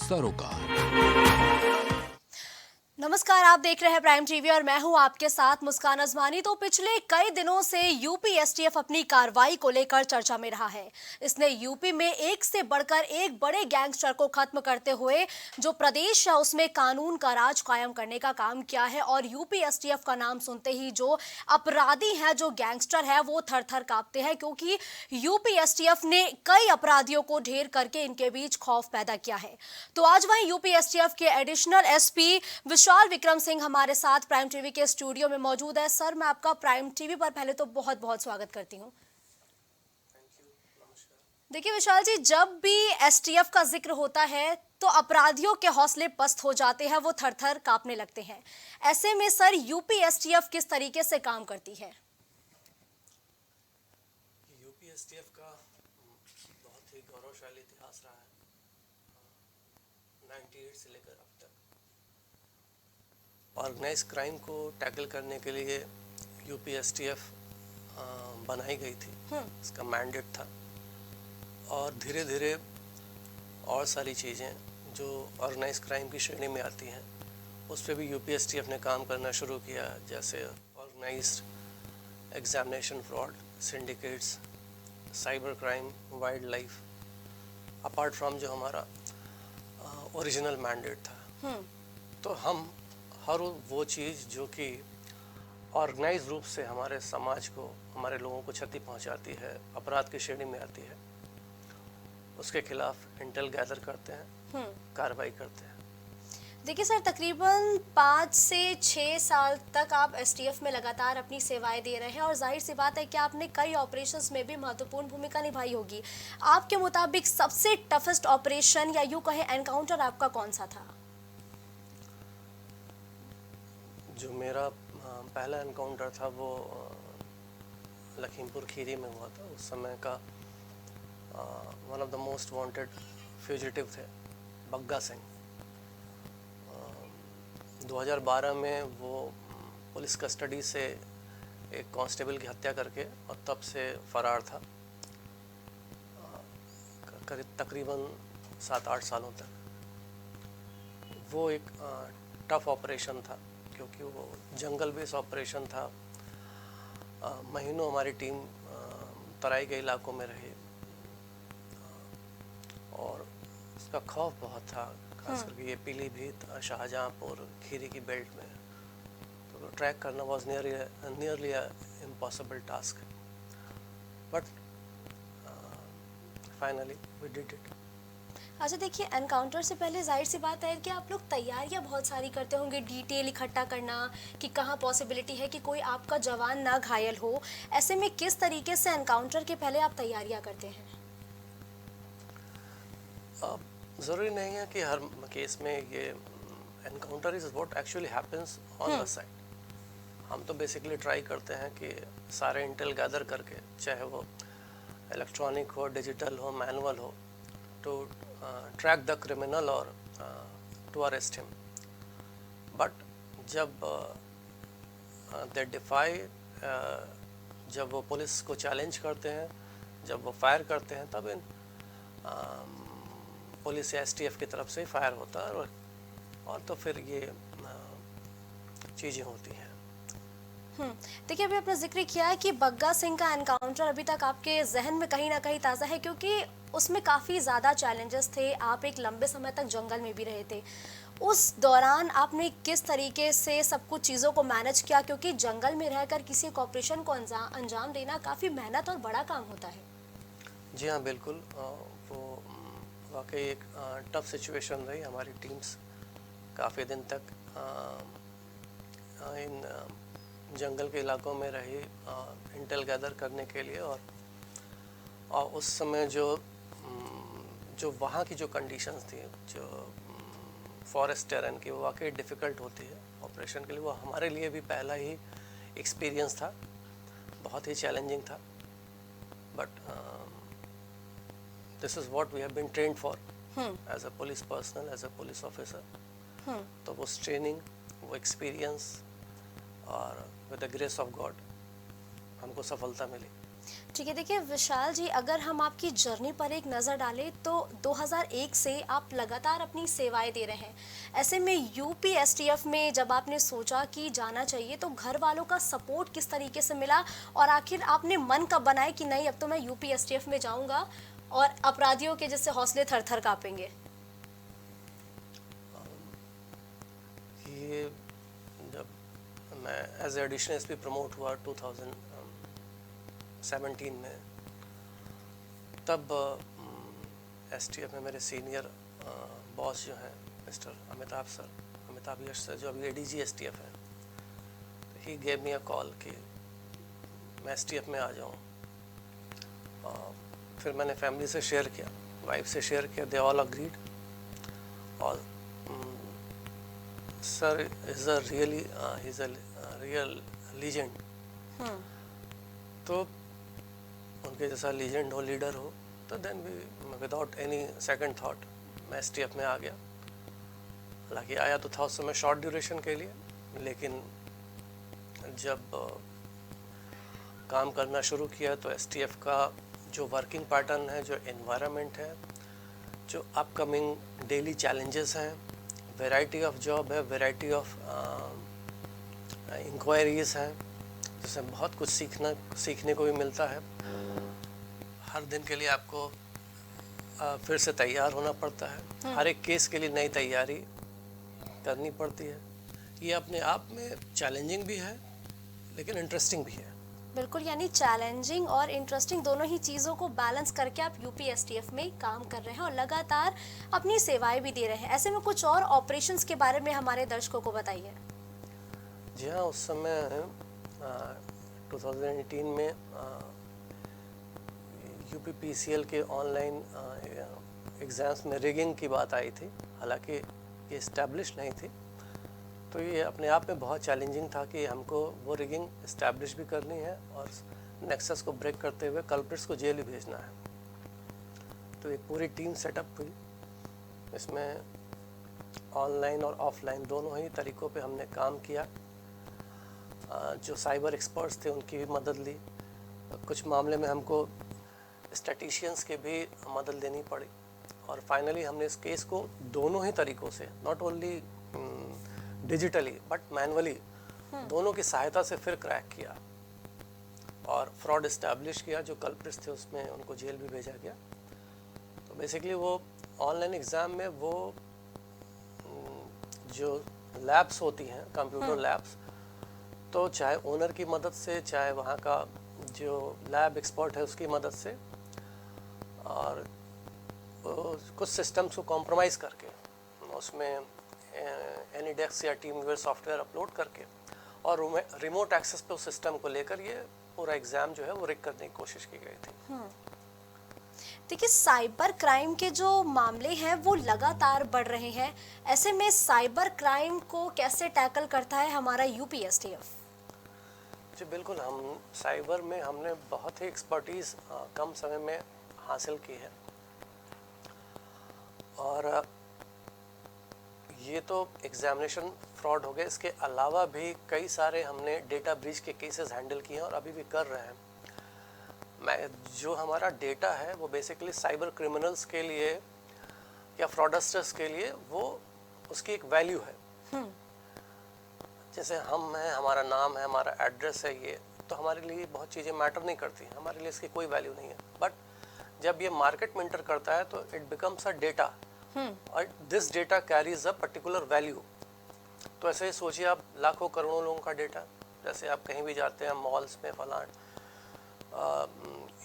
सरोकार। नमस्कार, आप देख रहे हैं प्राइम टीवी और मैं हूं आपके साथ मुस्कान अजमानी। तो पिछले कई दिनों से यूपी एसटीएफ अपनी कार्रवाई को लेकर चर्चा में रहा है। इसने यूपी में एक से बढ़कर एक बड़े गैंगस्टर को खत्म करते हुए जो प्रदेश है उसमें कानून का राज कायम करने का काम किया है। और यूपी एसटीएफ का नाम सुनते ही जो अपराधी हैं, जो गैंगस्टर है, वो थर थर कांपते हैं, क्योंकि यूपी एसटीएफ ने कई अपराधियों को ढेर करके इनके बीच खौफ पैदा किया है। तो आज वहीं यूपी एसटीएफ के एडिशनल एसपी विशाल विक्रम सिंह हमारे साथ प्राइम टीवी के स्टूडियो में मौजूद है। सर, मैं आपका प्राइम टीवी पर पहले तो बहुत बहुत स्वागत करती हूं। देखिए विशाल जी, जब भी एसटीएफ का जिक्र होता है तो अपराधियों के हौसले पस्त हो जाते हैं, वो थर थर कांपने लगते हैं। ऐसे में सर, यूपी एसटीएफ किस तरीके से काम करती है? यूपी एसटीएफ का बहुत ही गौरवशाली इतिहास रहा है। 98 से लेकर अब तक ऑर्गेनाइज क्राइम को टैकल करने के लिए यूपी एसटीएफ बनाई गई थी। इसका मैंडेट था और धीरे धीरे और सारी चीज़ें जो ऑर्गेनाइज क्राइम की श्रेणी में आती हैं उस पर भी यूपी एसटीएफ ने काम करना शुरू किया, जैसे organised examination fraud, syndicates, cyber crime, wildlife, apart from जो हमारा ओरिजिनल मैंडेट था। तो हम हर वो चीज़ जो कि ऑर्गेनाइज रूप से हमारे समाज को, हमारे लोगों को क्षति पहुंचाती है, अपराध की श्रेणी में आती है, उसके खिलाफ इंटेल गैदर करते हैं, कार्रवाई करते हैं। देखिए सर, तकरीबन 5 से 6 साल तक आप एसटीएफ में लगातार अपनी सेवाएं दे रहे हैं और जाहिर सी बात है कि आपने कई ऑपरेशंस में भी महत्वपूर्ण भूमिका निभाई होगी। आपके मुताबिक सबसे टफेस्ट ऑपरेशन या यूं कहें एनकाउंटर आपका कौन सा था? जो मेरा पहला एनकाउंटर था वो लखीमपुर खीरी में हुआ था। उस समय का one of the most wanted fugitive थे बग्गा सिंह। 2012 में वो पुलिस कस्टडी से एक कांस्टेबल की हत्या करके और तब से फरार था तकरीबन 7-8 सालों तक। वो एक टफ ऑपरेशन था क्योंकि वो जंगल बेस ऑपरेशन था। महीनों हमारी टीम तराई के इलाकों में रही और उसका खौफ बहुत था, खास करके ये पीलीभीत, शाहजहांपुर, खीरी की बेल्ट में। तो ट्रैक करना was nearly impossible task, but finally we did it. अच्छा देखिए, एनकाउंटर से पहले जाहिर सी बात है कि आप लोग तैयारियां बहुत सारी करते होंगे, डिटेल इकट्ठा करना कि कहाँ पॉसिबिलिटी है कि कोई आपका जवान ना घायल हो। ऐसे में किस तरीके से एनकाउंटर के पहले आप तैयारियां करते हैं? ज़रूरी नहीं है कि हर केस में ये encounter is what actually happens on the side. हम तो बेसिकली ट्राई करते हैं कि सारे इंटेल गैदर करके, चाहे वो इलेक्ट्रॉनिक हो, डिजिटल हो, मैनुअल हो, टू ट्रैक द क्रिमिनल और टू अरेस्ट हिम। बट जब दे डिफाई, जब वो पुलिस को चैलेंज करते हैं, जब वो फायर करते हैं, तब इन पुलिस या एसटीएफ की तरफ से फायर होता है और तो फिर ये चीज़ें होती हैं। देखिए, अभी आपने जिक्र किया है कि बग्गा सिंह का एनकाउंटर अभी तक आपके जहन में कहीं ना कहीं ताज़ा है, क्योंकि उसमें काफ़ी ज़्यादा चैलेंजेस थे। आप एक लंबे समय तक जंगल में भी रहे थे। उस दौरान आपने किस तरीके से सब कुछ चीज़ों को मैनेज किया, क्योंकि जंगल में रहकर किसी एक ऑपरेशन को अंजाम देना काफ़ी मेहनत और बड़ा काम होता है। जी हाँ, बिल्कुल। वो वाकई एक टफ सिचुएशन रही। हमारी टीम्स काफ़ी दिन तक इन जंगल के इलाकों में रही इंटेल गैदर करने के लिए, और उस समय जो वहाँ की जो कंडीशंस थी, जो फॉरेस्ट टेरेन की, वो वाकई डिफ़िकल्ट होती है ऑपरेशन के लिए। वो हमारे लिए भी पहला ही एक्सपीरियंस था, बहुत ही चैलेंजिंग था। But this is what we have been trained for as a police personnel, as a police officer. तो वो ट्रेनिंग, वो एक्सपीरियंस और with the grace of God हमको सफलता मिली। ठीक है, देखिए विशाल जी, अगर हम आपकी जर्नी पर एक नज़र डालें तो 2001 से आप लगातार अपनी सेवाएं दे रहे हैं। ऐसे में यूपीएसटीएफ में जब आपने सोचा कि जाना चाहिए तो घर वालों का सपोर्ट किस तरीके से मिला, और आखिर आपने मन कब बनाया कि नहीं अब तो मैं यूपीएसटीएफ में जाऊंगा और अपराधियों के जैसे हौसले थर थर कांपेंगे? ये जब मैं एज एडिशनल एसपी प्रमोट हुआ 2017 में, तब एसटीएफ में मेरे सीनियर बॉस जो हैं मिस्टर अमिताभ यश सर, जो अभी एडीजी एसटीएफ हैं, he gave me a call कि मैं एसटीएफ में आ जाऊँ। फिर मैंने फैमिली से शेयर किया, वाइफ से शेयर किया, दे ऑल अग्रीड। और sir is a real legend. तो उनके जैसा लीजेंड हो, लीडर हो, तो then we without any second thought मैं एसटीएफ में आ गया। हालांकि आया तो था उस समय शॉर्ट ड्यूरेशन के लिए, लेकिन जब काम करना शुरू किया तो एसटीएफ का जो वर्किंग पैटर्न है, जो एनवायरनमेंट है, जो अपकमिंग डेली चैलेंजेस हैं, वैरायटी ऑफ जॉब है, वैरायटी ऑफ इंक्वायरीज हैं, जिसमें बहुत कुछ सीखने को भी मिलता है। हर दिन के लिए आपको फिर से तैयार होना पड़ता है, हर एक केस के लिए नई तैयारी करनी पड़ती है। ये अपने आप में चैलेंजिंग भी है लेकिन इंटरेस्टिंग भी है। बिल्कुल, यानी चैलेंजिंग और इंटरेस्टिंग दोनों ही चीज़ों को बैलेंस करके आप यूपीएसटीएफ में काम कर रहे हैं और लगातार अपनी सेवाएं भी दे रहे हैं। ऐसे में कुछ और ऑपरेशंस के बारे में हमारे दर्शकों को बताइए। जी हाँ, उस समय 2018 में यूपीपीसीएल के ऑनलाइन एग्ज़ाम्स में रिगिंग की बात आई थी। हालांकि ये इस्टेब्लिश नहीं थी, तो ये अपने आप में बहुत चैलेंजिंग था कि हमको वो रिगिंग इस्टेब्लिश भी करनी है और नेक्सस को ब्रेक करते हुए कल्प्रिट्स को जेल भी भेजना है। तो एक पूरी टीम सेटअप हुई। इसमें ऑनलाइन और ऑफलाइन दोनों ही तरीक़ों पे हमने काम किया। जो साइबर एक्सपर्ट्स थे उनकी भी मदद ली। कुछ मामले में हमको स्टैटिशियंस के भी मदद लेनी पड़ी। और फाइनली हमने इस केस को दोनों ही तरीक़ों से, not only digitally but manually, दोनों की सहायता से फिर क्रैक किया और फ्रॉड इस्टेब्लिश किया। जो कल्प्रिट्स थे उसमें उनको जेल भी भेजा गया। तो बेसिकली वो ऑनलाइन एग्ज़ाम में वो जो लैब्स होती हैं, कंप्यूटर लैब्स, तो चाहे ओनर की मदद से, चाहे वहाँ का जो लैब एक्सपर्ट है उसकी मदद से, और कुछ सिस्टम्स को कॉम्प्रोमाइज़ करके उसमें एनीडेक्स या टीमवेयर सॉफ्टवेयर अपलोड करके और रिमोट एक्सेस पे उस सिस्टम को लेकर ये पूरा एग्ज़ाम जो है वो रिग करने की कोशिश की गई थी। देखिए, साइबर क्राइम के जो मामले हैं वो लगातार बढ़ रहे हैं। ऐसे में साइबर क्राइम को कैसे टैकल करता है हमारा यूपीएसटीएफ? जी बिल्कुल, हम साइबर में हमने बहुत ही एक्सपर्टीज़ कम समय में हासिल की है। और ये तो एग्जामिनेशन फ्रॉड हो गए, इसके अलावा भी कई सारे हमने डेटा ब्रीच के केसेस हैंडल किए हैं और अभी भी कर रहे हैं। जो हमारा डेटा है वो बेसिकली साइबर क्रिमिनल्स के लिए या फ्रॉडस्टर्स के लिए वो उसकी एक वैल्यू है। जैसे हम हैं, हमारा नाम है, हमारा एड्रेस है, ये तो हमारे लिए बहुत चीज़ें मैटर नहीं करती, हमारे लिए इसकी कोई वैल्यू नहीं है। बट जब ये मार्केट में इंटर करता है तो इट बिकम्स अ डेटा और this data carries a particular value. तो ऐसे ही सोचिए आप, लाखों करोड़ों लोगों का डेटा, जैसे आप कहीं भी जाते हैं मॉल्स में, फलान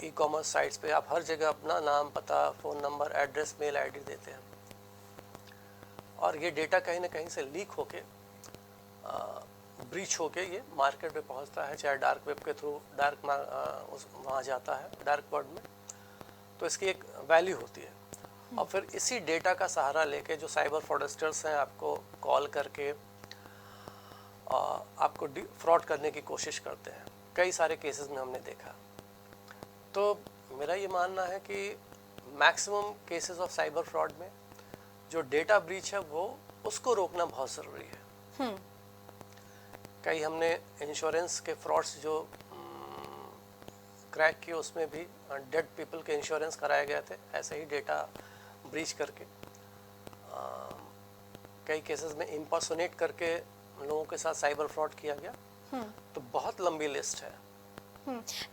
ई कॉमर्स साइट्स पे, आप हर जगह अपना नाम, पता, phone number, address, mail ID देते हैं और ये डेटा कहीं ना कहीं से लीक होके ब्रीच होके ये मार्केट में पहुंचता है, चाहे डार्क वेब के थ्रू वहाँ जाता है, डार्क वर्ल्ड में। तो इसकी एक वैल्यू होती है और फिर इसी डेटा का सहारा लेके जो साइबर फ्रॉडस्टर्स हैं आपको कॉल करके आपको फ्रॉड करने की कोशिश करते हैं। कई सारे केसेस में हमने देखा। तो मेरा ये मानना है कि maximum cases of cyber fraud में जो डेटा ब्रीच है वो उसको रोकना बहुत ज़रूरी है। कई हमने इंश्योरेंस के फ्रॉड्स जो क्रैक किए उसमें भी डेड पीपल के इंश्योरेंस कराए गए थे, ऐसे ही डेटा ब्रीच करके। कई केसेस में इम्पर्सोनेट करके लोगों के साथ साइबर फ्रॉड किया गया। तो बहुत लंबी लिस्ट है।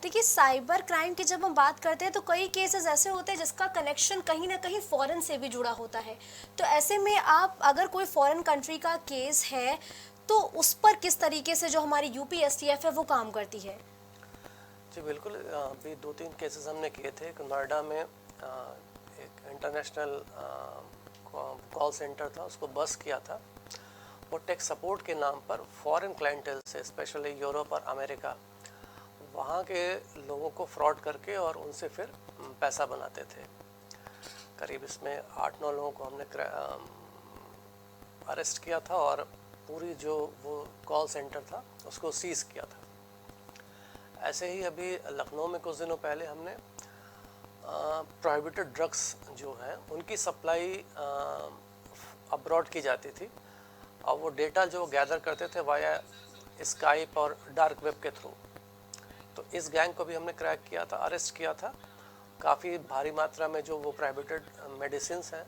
देखिए, साइबर क्राइम की जब हम बात करते हैं तो कई केसेस ऐसे होते हैं जिसका कनेक्शन कहीं ना कहीं फॉरेन से भी जुड़ा होता है। तो ऐसे में आप अगर कोई फॉरेन कंट्री का केस है तो उस पर किस तरीके से जो हमारी यूपीएसटीएफ है वो काम करती है? जी बिल्कुल, अभी 2-3 केसेस हमने किए थे। एक नोएडा में एक इंटरनेशनल कॉल सेंटर था, उसको बस किया था। वो टेक सपोर्ट के नाम पर फॉरेन क्लाइंटेल से, स्पेशली यूरोप और अमेरिका, वहाँ के लोगों को फ्रॉड करके और उनसे फिर पैसा बनाते थे। करीब इसमें 8-9 लोगों को हमने अरेस्ट किया था और पूरी जो वो कॉल सेंटर था उसको सीज किया था। ऐसे ही अभी लखनऊ में कुछ दिनों पहले हमने प्रोहिबिटेड ड्रग्स जो हैं उनकी सप्लाई अब्रॉड की जाती थी और वो डेटा जो गैदर करते थे वाया स्काइप और डार्क वेब के थ्रू। तो इस गैंग को भी हमने क्रैक किया था, अरेस्ट किया था। काफ़ी भारी मात्रा में जो वो प्रोहिबिटेड मेडिसिन्स हैं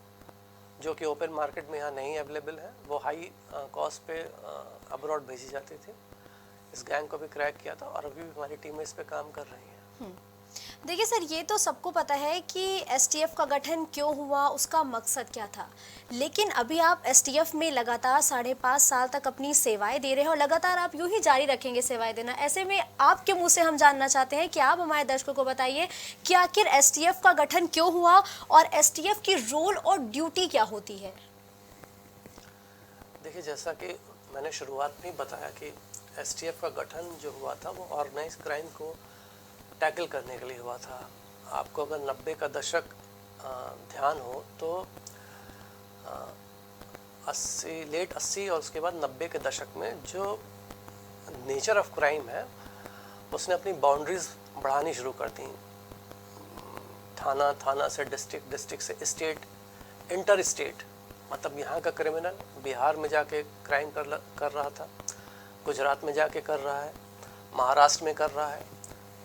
जो कि ओपन मार्केट में यहाँ नहीं अवेलेबल है, वो हाई कॉस्ट पे अब्रॉड भेजी जाती थी। इस गैंग को भी क्रैक किया था और अभी भी हमारी टीमें इस पे काम कर रही हैं। देखिए सर, ये तो सबको पता है कि एसटीएफ का गठन क्यों हुआ, उसका मकसद क्या था, लेकिन अभी आप एसटीएफ में लगातार 5.5 साल तक अपनी सेवाएं दे रहे हैं और लगातार आप यूं ही जारी रखेंगे सेवाएं देना। ऐसे में आपके मुंह से हम जानना चाहते हैं कि आप हमारे दर्शकों को बताइए कि आखिर एसटीएफ का गठन क्यों हुआ और एसटीएफ की रोल और ड्यूटी क्या होती है? देखिए, जैसा कि मैंने शुरुआत में ही बताया कि एसटीएफ का गठन जो हुआ था वो ऑर्गेनाइज क्राइम को टैकल करने के लिए हुआ था। आपको अगर 90 का दशक ध्यान हो तो 80 और उसके बाद 90 के दशक में जो नेचर ऑफ क्राइम है उसने अपनी बाउंड्रीज बढ़ानी शुरू कर दी। थाना से डिस्ट्रिक्ट, डिस्ट्रिक्ट से स्टेट, इंटर स्टेट, मतलब यहाँ का क्रिमिनल बिहार में जाके क्राइम कर रहा था, गुजरात में जाके कर रहा है, महाराष्ट्र में कर रहा है।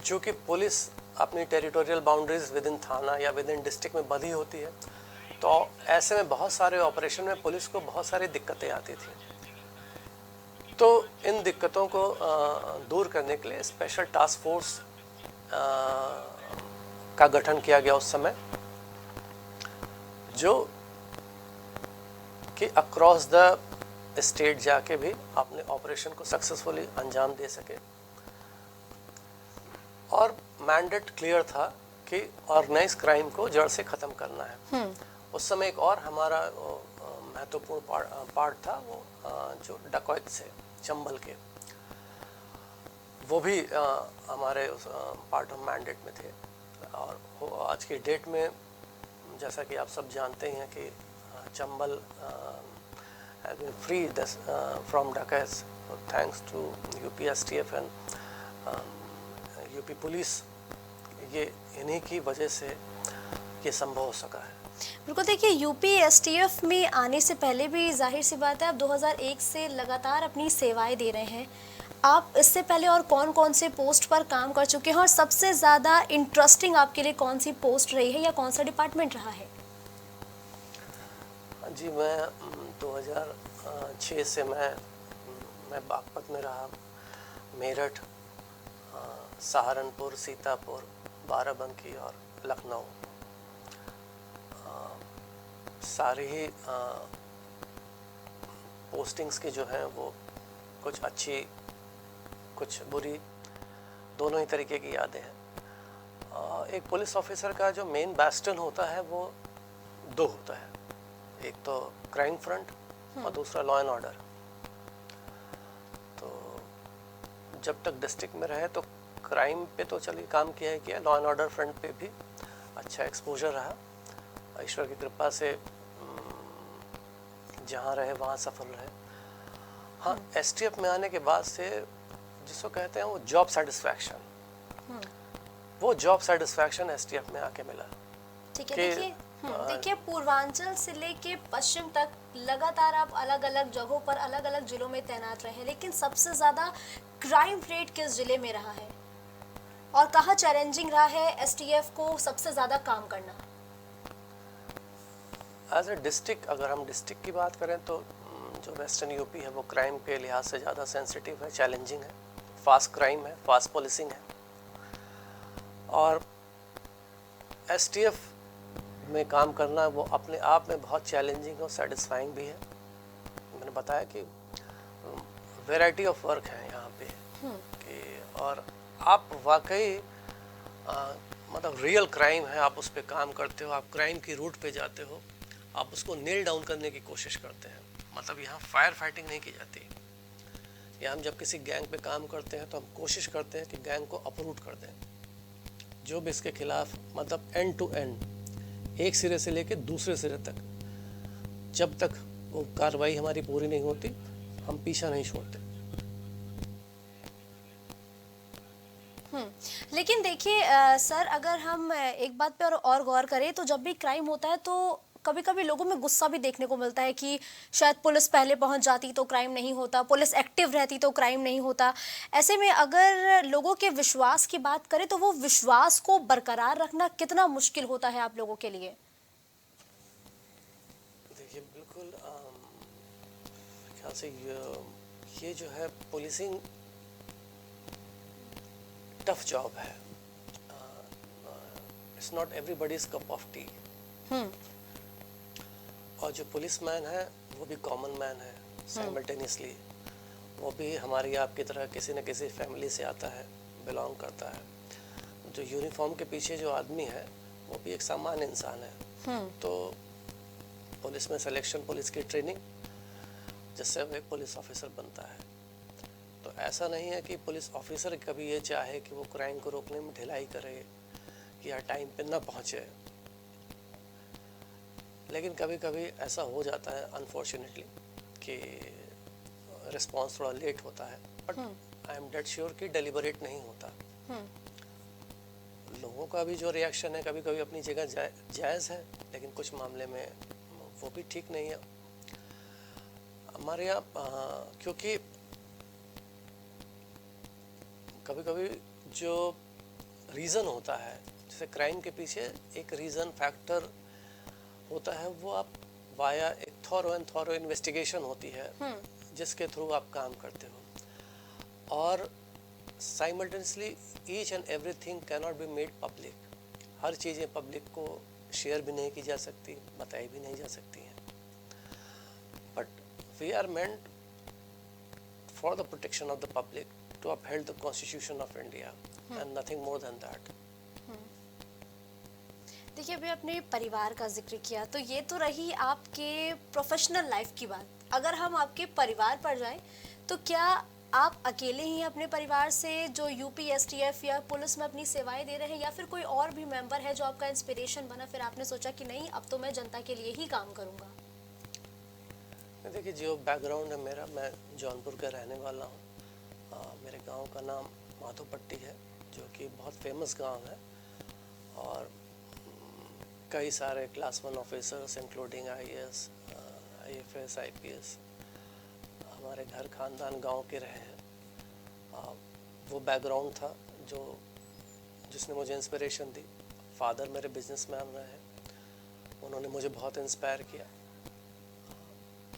चूँकि पुलिस अपनी टेरिटोरियल बाउंड्रीज विद इन थाना या विद इन डिस्ट्रिक्ट में बंधी होती है, तो ऐसे में बहुत सारे ऑपरेशन में पुलिस को बहुत सारी दिक्कतें आती थी। तो इन दिक्कतों को दूर करने के लिए स्पेशल टास्क फोर्स का गठन किया गया उस समय, जो कि अक्रॉस द स्टेट जाके भी अपने ऑपरेशन को सक्सेसफुली अंजाम दे सके। और मैंडेट क्लियर था कि ऑर्गेनाइज क्राइम को जड़ से ख़त्म करना है। उस समय एक और हमारा महत्वपूर्ण पार्ट था, वो जो डकैत से चंबल के, वो भी हमारे पार्ट ऑफ मैंडेट में थे। और आज की डेट में जैसा कि आप सब जानते हैं कि Chambal has been freed from dacoits thanks to UPSTF and UP police. ये इन्हीं की वजह से ये संभव हो सका है। बिल्कुल, देखिए यूपीएसटीएफ में आने से पहले भी जाहिर सी बात है आप 2001 से लगातार अपनी सेवाएं दे रहे हैं। आप इससे पहले और कौन कौन से पोस्ट पर काम कर चुके हैं और सबसे ज़्यादा इंटरेस्टिंग आपके लिए कौन सी पोस्ट रही है या कौन सा डिपार्टमेंट रहा है? जी, मैं 2006 से मैं बागपत में रहा। मेरठ, सहारनपुर, सीतापुर, बाराबंकी और लखनऊ, सारी ही पोस्टिंग्स की जो हैं वो कुछ अच्छी कुछ बुरी, दोनों ही तरीके की यादें हैं। एक पुलिस ऑफिसर का जो मेन बैस्टन होता है वो दो होता है, एक तो क्राइम फ्रंट और दूसरा लॉ एंड ऑर्डर। तो जब तक डिस्ट्रिक्ट में रहे तो क्राइम पे तो चलिए काम किया ही किया, लॉ एंड ऑर्डर फ्रंट पे भी अच्छा एक्सपोजर रहा। ईश्वर की कृपा से जहाँ रहे वहाँ सफल रहे। हाँ, एसटीएफ में आने के बाद से जिसको कहते हैं वो जॉब सेटिस्फैक्शन, वो जॉब सेटिस्फैक्शन एसटीएफ में आके मिला। ठीक है, देखिए पूर्वांचल से लेके पश्चिम तक लगातार आप अलग अलग जगहों पर अलग अलग जिलों में तैनात रहे, लेकिन सबसे ज़्यादा क्राइम रेट किस जिले में रहा है? और कहाँ चैलेंजिंग रहा है एसटीएफ को सबसे ज्यादा काम करना? एज ए डिस्ट्रिक्ट, अगर हम डिस्ट्रिक्ट की बात करें तो जो वेस्टर्न यूपी है वो क्राइम के लिहाज से ज़्यादा सेंसिटिव है, चैलेंजिंग है, फास्ट क्राइम है, फास्ट पुलिसिंग है। और एसटीएफ में काम करना वो अपने आप में बहुत चैलेंजिंग और सेटिस्फाइंग भी है। मैंने बताया कि वैरायटी ऑफ वर्क है यहाँ पे कि, और आप वाकई मतलब रियल क्राइम है, आप उस पर काम करते हो, आप क्राइम की रूट पे जाते हो, आप उसको नेल डाउन करने की कोशिश करते हैं। मतलब यहाँ फायर फाइटिंग नहीं की जाती। यहाँ हम जब किसी गैंग पे काम करते हैं तो हम कोशिश करते हैं कि गैंग को अपरूट कर दें, जो भी इसके खिलाफ, मतलब एंड टू एंड, एक सिरे से लेकर दूसरे सिरे तक, जब तक वो कार्रवाई हमारी पूरी नहीं होती हम पीछा नहीं छोड़ते। लेकिन देखिए सर, अगर हम एक बात पे और गौर करें तो जब भी क्राइम होता है तो कभी कभी लोगों में गुस्सा भी देखने को मिलता है कि शायद पुलिस पहले पहुंच जाती तो क्राइम नहीं होता, पुलिस एक्टिव रहती तो क्राइम नहीं होता। ऐसे में अगर लोगों के विश्वास की बात करें तो वो विश्वास को बरकरार रखना कितना मुश्किल होता है आप लोगों के लिए? देखिए बिल्कुल, ख्याल से ये जो है पुलिसिंग टफ जॉब है। It's not everybody's cup of T. और जो पुलिसमैन है वो भी कॉमन मैन है साइमल्टेनियसली। वो भी हमारी आपकी तरह किसी न किसी फैमिली से आता है, बिलोंग करता है। जो यूनिफॉर्म के पीछे जो आदमी है वो भी एक सामान्य इंसान है। तो पुलिस में सिलेक्शन, पुलिस की ट्रेनिंग, जिससे वो एक पुलिस ऑफिसर बनता है। तो ऐसा नहीं है कि पुलिस ऑफिसर कभी ये चाहे कि वो क्राइम को रोकने में ढिलाई करे या टाइम पे ना पहुँचे। लेकिन कभी कभी ऐसा हो जाता है अनफॉर्चुनेटली कि रिस्पांस थोड़ा लेट होता है, but I am dead sure कि डेलिबरेट नहीं होता। लोगों का भी जो रिएक्शन है कभी कभी अपनी जगह जायज़ है, लेकिन कुछ मामले में वो भी ठीक नहीं है। हमारे यहाँ क्योंकि कभी कभी जो रीज़न होता है, जैसे क्राइम के पीछे एक रीज़न फैक्टर होता है, वो आप वाया एक थॉरो इन्वेस्टिगेशन होती है जिसके थ्रू आप काम करते हो। और simultaneously each and everything can not be made public. हर चीज़ें पब्लिक को शेयर भी नहीं की जा सकती, बताई भी नहीं जा सकती हैं। But we are meant for the protection of the public, to uphold the constitution of India and nothing more than that. देखिए, अभी आपने परिवार का जिक्र किया तो ये तो रही आपके प्रोफेशनल लाइफ की बात। अगर हम आपके परिवार पर जाएं तो क्या आप अकेले ही अपने परिवार से जो यूपी एसटीएफ या पुलिस में अपनी सेवाएं दे रहे हैं, या फिर कोई और भी मेंबर है जो आपका इंस्पिरेशन बना, फिर आपने सोचा कि नहीं अब तो मैं जनता के लिए ही काम करूंगा? देखिए, जो बैकग्राउंड है मेरा, मैं जौनपुर का रहने वाला हूँ। मेरे गांव का नाम माधोपट्टी है, जो कि बहुत फेमस गांव है। और कई सारे class 1 officers including IAS, IFS, IPS हमारे घर खानदान गांव के रहे हैं। वो बैकग्राउंड था जिसने मुझे इंस्पिरेशन दी। फादर मेरे बिजनेसमैन रहे हैं, उन्होंने मुझे बहुत इंस्पायर किया।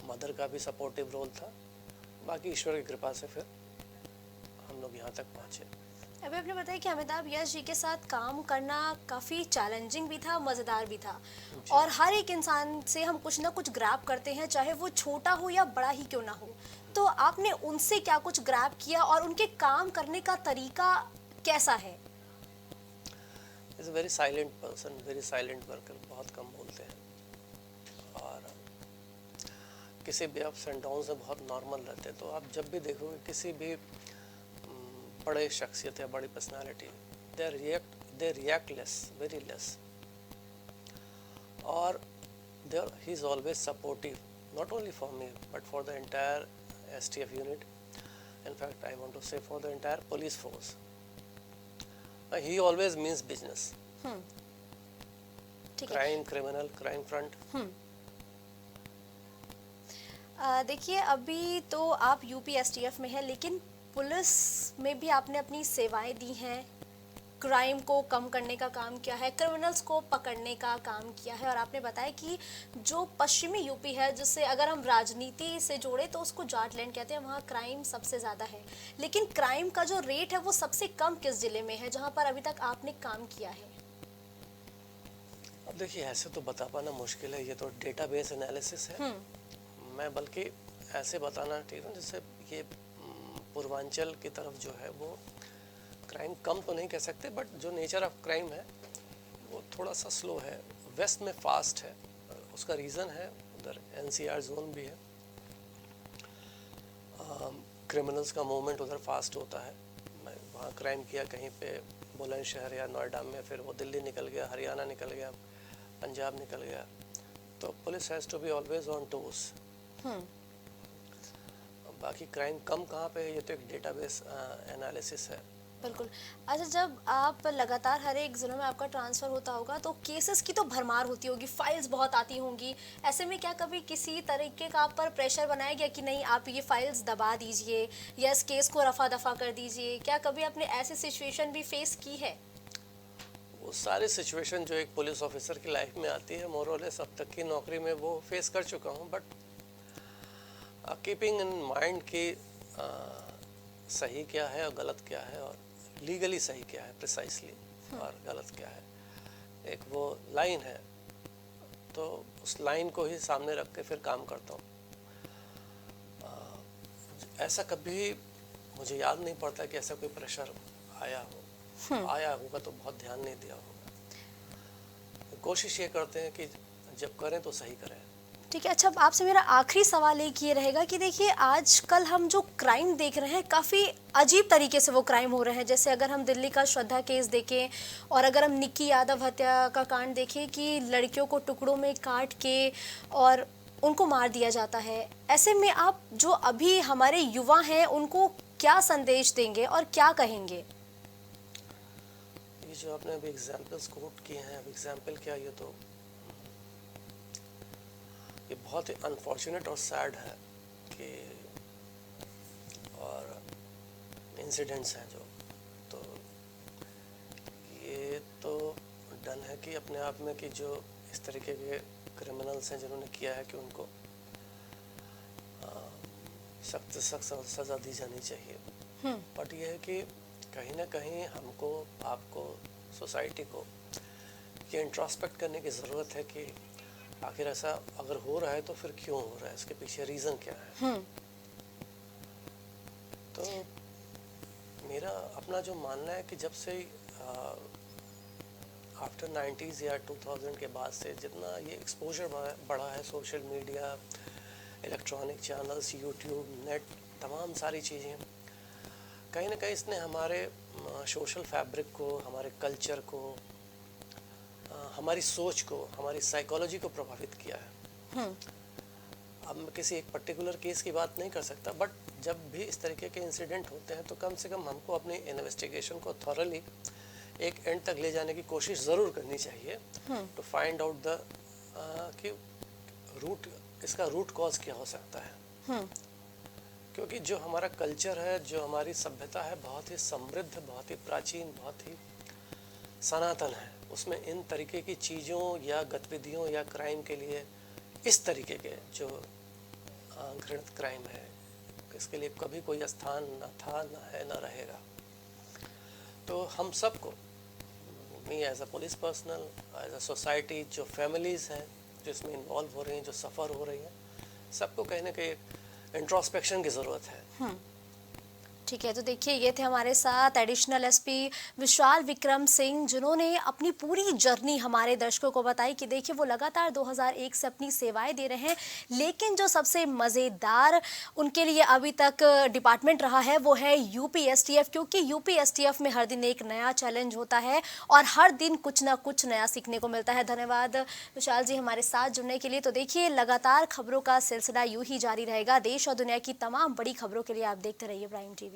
मदर का भी सपोर्टिव रोल था। बाकी ईश्वर की कृपा से फिर हम लोग यहाँ तक पहुँचे। अभी आपने बताया कि अमिताभ यश जी के साथ काम करना काफ़ी चैलेंजिंग भी था, मज़ेदार भी था। और हर एक इंसान से हम कुछ ना कुछ ग्रैब करते हैं, चाहे वो छोटा हो या बड़ा ही क्यों ना हो। तो आपने उनसे क्या कुछ ग्रैब किया और उनके काम करने का तरीका कैसा है? Is a very silent person, very silent worker, बहुत कम बोलते हैं और किसी भी अप्स एंड डाउन्स में बहुत नॉर्मल रहते हैं। तो आप जब भी देखोगे किसी भी बड़े शख्सियत या बड़ी personality, they react less, very less. और he is always supportive, not only for me but for the entire STF unit. In fact, I want to say for the entire police force. He always means business. ठीक है। Crime, criminal, crime front. देखिए, अभी तो आप UP STF में हैं, लेकिन police में भी आपने अपनी सेवाएं दी हैं, क्राइम को कम करने का काम किया है, क्रिमिनल्स को पकड़ने का काम किया है। और आपने बताया कि जो पश्चिमी यूपी है, जिससे अगर हम राजनीति से जोड़े तो उसको जाटलैंड कहते हैं, वहाँ क्राइम सबसे ज़्यादा है। लेकिन क्राइम का जो रेट है वो सबसे कम किस जिले में है जहाँ पर अभी तक आपने काम किया है? अब देखिए, ऐसे तो बता पाना मुश्किल है, ये तो डेटाबेस एनालिसिस है। मैं बल्कि ऐसे बताना ठीक है, जैसे ये पूर्वांचल की तरफ जो है वो क्राइम कम तो नहीं कह सकते, बट जो नेचर ऑफ क्राइम है वो थोड़ा सा स्लो है। वेस्ट में फास्ट है, उसका रीज़न है उधर एनसीआर जोन भी है, क्रिमिनल्स का मूवमेंट उधर फास्ट होता है। मैं वहाँ क्राइम किया कहीं पे बुलंदशहर या नोएडा में, फिर वो दिल्ली निकल गया, हरियाणा निकल गया, पंजाब निकल गया, तो police has to be always on toes. बाकी क्राइम कम कहाँ पे है, ये तो एक डेटाबेस एनालिसिस है। बिल्कुल। अच्छा, जब आप लगातार हर एक जिलों में आपका ट्रांसफ़र होता होगा तो केसेस की तो भरमार होती होगी, फाइल्स बहुत आती होंगी। ऐसे में क्या कभी किसी तरीके का आप पर प्रेशर बनाया गया कि नहीं आप ये फाइल्स दबा दीजिए या इस केस को रफा दफा कर दीजिए? क्या कभी आपने ऐसी सिचुएशन भी फेस की है? वो सारी सिचुएशन जो एक पुलिस ऑफिसर की लाइफ में आती है, मोर और लेस अब तक की नौकरी में वो फेस कर चुका हूँ। बट कीपिंग इन माइंड कि सही क्या है और गलत क्या है, और लीगली सही क्या है प्रिसाइसली, और गलत क्या है, एक वो लाइन है, तो उस लाइन को ही सामने रख के फिर काम करता हूँ। ऐसा कभी मुझे याद नहीं पड़ता कि ऐसा कोई प्रेशर आया हो। आया होगा तो बहुत ध्यान नहीं दिया होगा। कोशिश ये करते हैं कि जब करें तो सही करें। ठीक है। अच्छा, अब आपसे मेरा आखिरी सवाल एक ये रहेगा कि देखिए आजकल हम जो क्राइम देख रहे हैं काफ़ी अजीब तरीके से वो क्राइम हो रहे हैं। जैसे अगर हम दिल्ली का श्रद्धा केस देखें और अगर हम निक्की यादव हत्या का कांड देखें कि लड़कियों को टुकड़ों में काट के और उनको मार दिया जाता है। ऐसे में आप जो अभी हमारे युवा हैं उनको क्या संदेश देंगे और क्या कहेंगे? ये जो आपने अभी एग्जाम्पल्स कोट किए हैं, अब एग्जाम्पल क्या, ये बहुत ही अनफॉर्चुनेट और सैड है कि और इंसिडेंट्स हैं जो, तो ये तो डन है कि अपने आप में कि जो इस तरीके के क्रिमिनल्स हैं जिन्होंने किया है कि उनको सख्त से सख्त सज़ा दी जानी चाहिए। बट ये है कि कहीं ना कहीं हमको, आपको, सोसाइटी को ये इंट्रोस्पेक्ट करने की ज़रूरत है कि आखिर ऐसा अगर हो रहा है तो फिर क्यों हो रहा है, इसके पीछे रीज़न क्या है। तो मेरा अपना जो मानना है कि जब से आफ्टर 90s या 2000 के बाद से जितना ये एक्सपोजर बढ़ा है, social media, electronic channels, YouTube, net, तमाम सारी चीज़ें, कहीं ना कहीं इसने हमारे सोशल फैब्रिक को, हमारे कल्चर को, हमारी सोच को, हमारी साइकोलॉजी को प्रभावित किया है। अब मैं किसी एक पर्टिकुलर केस की बात नहीं कर सकता, बट जब भी इस तरीके के इंसिडेंट होते हैं तो कम से कम हमको अपनी इन्वेस्टिगेशन को थॉरली एक एंड तक ले जाने की कोशिश ज़रूर करनी चाहिए, टू फाइंड आउट द कि इसका रूट कॉज क्या हो सकता है। क्योंकि जो हमारा कल्चर है, जो हमारी सभ्यता है, बहुत ही समृद्ध, बहुत ही प्राचीन, बहुत ही सनातन है। उसमें इन तरीके की चीज़ों या गतिविधियों या क्राइम के लिए, इस तरीके के जो घृणित क्राइम है, इसके लिए कभी कोई स्थान न था, न है, न रहेगा। तो हम सबको, me as a police personnel, as a society, जो फैमिलीज़ हैं जो इसमें इन्वॉल्व हो रही हैं, जो सफ़र हो रही हैं, सबको कहीं ना कहीं इंट्रोस्पेक्शन की ज़रूरत है। ठीक है, तो देखिए ये थे हमारे साथ एडिशनल एसपी विशाल विक्रम सिंह, जिन्होंने अपनी पूरी जर्नी हमारे दर्शकों को बताई कि देखिए वो लगातार 2001 से अपनी सेवाएं दे रहे हैं, लेकिन जो सबसे मज़ेदार उनके लिए अभी तक डिपार्टमेंट रहा है वो है यूपीएसटीएफ, क्योंकि यूपीएसटीएफ में हर दिन एक नया चैलेंज होता है और हर दिन कुछ ना कुछ नया सीखने को मिलता है। धन्यवाद विशाल जी हमारे साथ जुड़ने के लिए। तो देखिए लगातार खबरों का सिलसिला यूँ ही जारी रहेगा। देश और दुनिया की तमाम बड़ी खबरों के लिए आप देखते रहिए प्राइम टीवी।